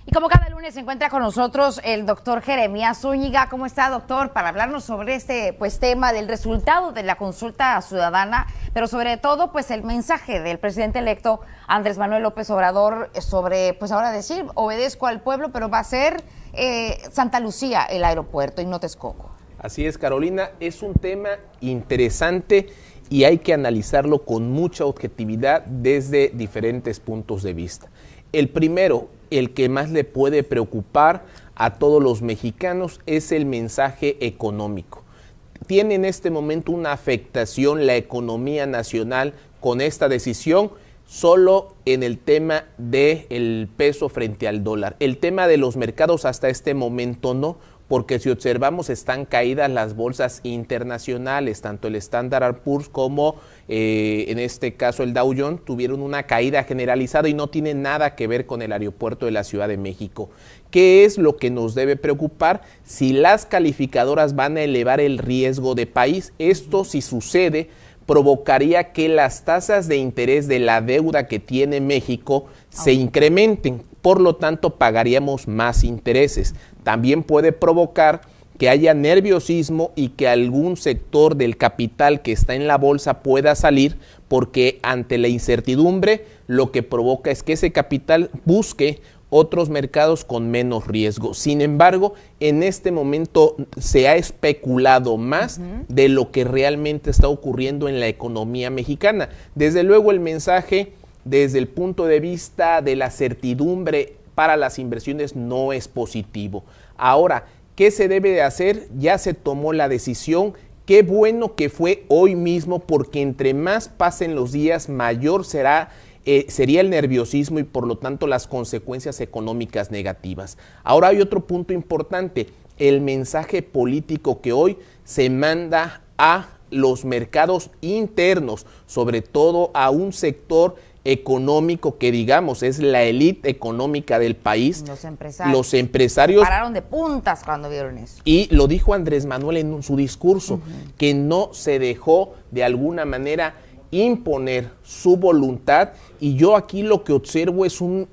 Y como cada lunes se encuentra con nosotros el doctor Jeremías Zúñiga. ¿Cómo está, doctor? Para hablarnos sobre este tema del resultado de la consulta ciudadana, pero sobre todo el mensaje del presidente electo Andrés Manuel López Obrador sobre, ahora decir, obedezco al pueblo, pero va a ser Santa Lucía el aeropuerto y no Texcoco. Así es, Carolina, es un tema interesante y hay que analizarlo con mucha objetividad desde diferentes puntos de vista. El primero, el que más le puede preocupar a todos los mexicanos, es el mensaje económico. ¿Tiene en este momento una afectación la economía nacional con esta decisión? Solo en el tema del peso frente al dólar. El tema de los mercados hasta este momento no, porque si observamos están caídas las bolsas internacionales, tanto el Standard & Poor's como en este caso el Dow Jones tuvieron una caída generalizada y no tiene nada que ver con el aeropuerto de la Ciudad de México. ¿Qué es lo que nos debe preocupar? Si las calificadoras van a elevar el riesgo de país. Esto, si sucede, provocaría que las tasas de interés de la deuda que tiene México se incrementen, por lo tanto pagaríamos más intereses. También puede provocar que haya nerviosismo y que algún sector del capital que está en la bolsa pueda salir, porque ante la incertidumbre lo que provoca es que ese capital busque otros mercados con menos riesgo. Sin embargo, en este momento se ha especulado más de lo que realmente está ocurriendo en la economía mexicana. Desde luego el mensaje desde el punto de vista de la certidumbre para las inversiones no es positivo. Ahora, ¿qué se debe de hacer? Ya se tomó la decisión. Qué bueno que fue hoy mismo, porque entre más pasen los días, mayor sería el nerviosismo y por lo tanto las consecuencias económicas negativas. Ahora hay otro punto importante, el mensaje político que hoy se manda a los mercados internos, sobre todo a un sector económico que digamos es la élite económica del país. Los empresarios se pararon de puntas cuando vieron eso. Y lo dijo Andrés Manuel en su discurso, que no se dejó de alguna manera imponer su voluntad, y yo aquí lo que observo es un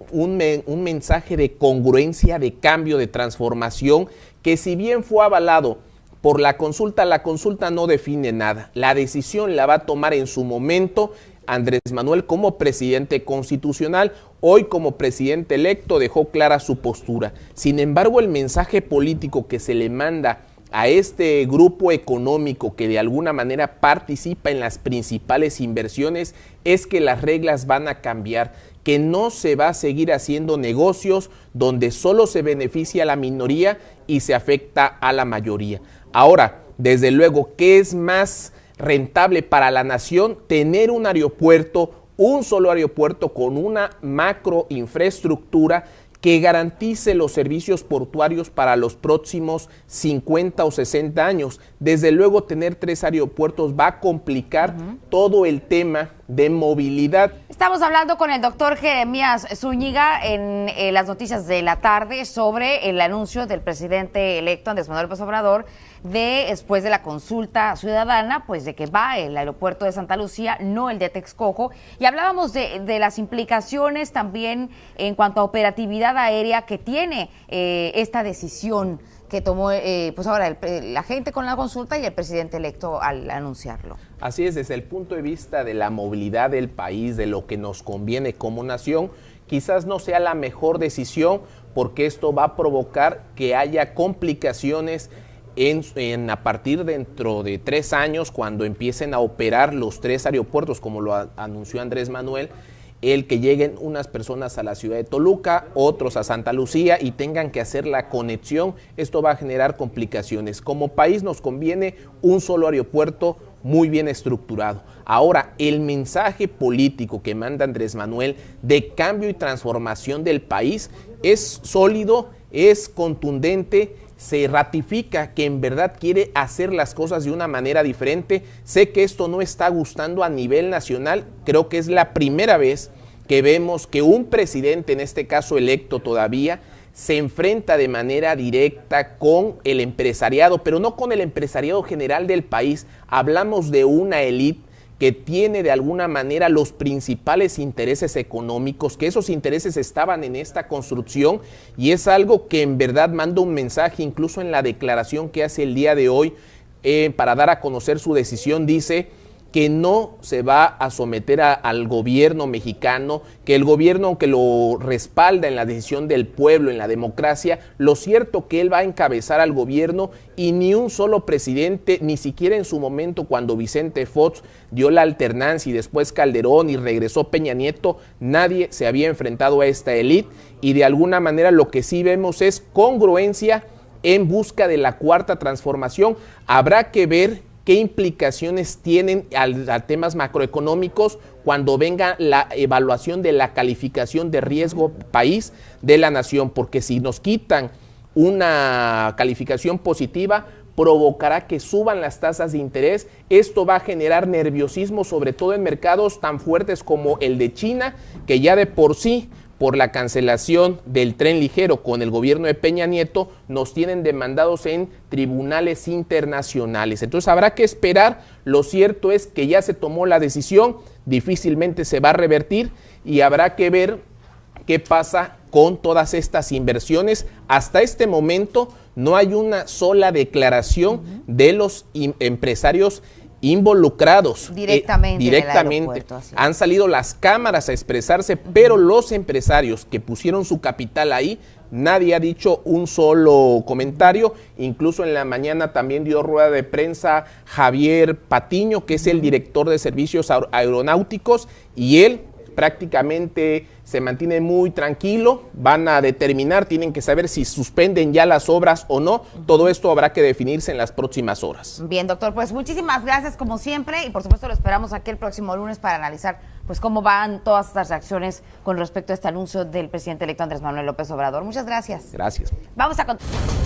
mensaje de congruencia, de cambio, de transformación, que si bien fue avalado por la consulta no define nada. La decisión la va a tomar en su momento Andrés Manuel como presidente constitucional. Hoy como presidente electo dejó clara su postura. Sin embargo, el mensaje político que se le manda a este grupo económico que de alguna manera participa en las principales inversiones es que las reglas van a cambiar, que no se va a seguir haciendo negocios donde solo se beneficia a la minoría y se afecta a la mayoría. Ahora, desde luego, ¿qué es más rentable para la nación? Tener un aeropuerto, un solo aeropuerto con una macro infraestructura que garantice los servicios portuarios para los próximos 50 o 60 años. Desde luego, tener 3 aeropuertos va a complicar todo el tema de movilidad. Estamos hablando con el doctor Jeremías Zúñiga en las noticias de la tarde sobre el anuncio del presidente electo Andrés Manuel López Obrador después de la consulta ciudadana, de que va el aeropuerto de Santa Lucía, no el de Texcoco, y hablábamos de las implicaciones también en cuanto a operatividad aérea que tiene esta decisión que tomó ahora la gente con la consulta y el presidente electo al anunciarlo. Así es, desde el punto de vista de la movilidad del país, de lo que nos conviene como nación, quizás no sea la mejor decisión, porque esto va a provocar que haya complicaciones a partir dentro de 3 años, cuando empiecen a operar los 3 aeropuertos, como lo anunció Andrés Manuel, el que lleguen unas personas a la ciudad de Toluca, otros a Santa Lucía y tengan que hacer la conexión. Esto va a generar complicaciones. Como país nos conviene un solo aeropuerto muy bien estructurado. Ahora, el mensaje político que manda Andrés Manuel de cambio y transformación del país es sólido, es contundente, se ratifica que en verdad quiere hacer las cosas de una manera diferente. Sé que esto no está gustando a nivel nacional, creo que es la primera vez que vemos que un presidente, en este caso electo todavía, se enfrenta de manera directa con el empresariado, pero no con el empresariado general del país. Hablamos de una élite que tiene de alguna manera los principales intereses económicos, que esos intereses estaban en esta construcción, y es algo que en verdad manda un mensaje, incluso en la declaración que hace el día de hoy para dar a conocer su decisión, dice que no se va a someter al gobierno mexicano, que el gobierno, aunque lo respalda en la decisión del pueblo, en la democracia, lo cierto que él va a encabezar al gobierno, y ni un solo presidente, ni siquiera en su momento cuando Vicente Fox dio la alternancia y después Calderón y regresó Peña Nieto, nadie se había enfrentado a esta élite, y de alguna manera lo que sí vemos es congruencia en busca de la cuarta transformación. Habrá que ver qué implicaciones tienen a temas macroeconómicos cuando venga la evaluación de la calificación de riesgo país de la nación, porque si nos quitan una calificación positiva, provocará que suban las tasas de interés. Esto va a generar nerviosismo, sobre todo en mercados tan fuertes como el de China, que ya de por sí, por la cancelación del tren ligero con el gobierno de Peña Nieto, nos tienen demandados en tribunales internacionales. Entonces habrá que esperar. Lo cierto es que ya se tomó la decisión, difícilmente se va a revertir, y habrá que ver qué pasa con todas estas inversiones. Hasta este momento no hay una sola declaración de los empresarios involucrados directamente. Han salido las cámaras a expresarse, pero los empresarios que pusieron su capital ahí, nadie ha dicho un solo comentario. Incluso en la mañana también dio rueda de prensa Javier Patiño, que es el director de servicios aeronáuticos, y él prácticamente se mantiene muy tranquilo. Van a determinar, tienen que saber si suspenden ya las obras o no. Todo esto habrá que definirse en las próximas horas. Bien, doctor, pues muchísimas gracias como siempre, y por supuesto lo esperamos aquí el próximo lunes para analizar pues cómo van todas estas reacciones con respecto a este anuncio del presidente electo Andrés Manuel López Obrador. Muchas gracias. Gracias. Vamos a continuar.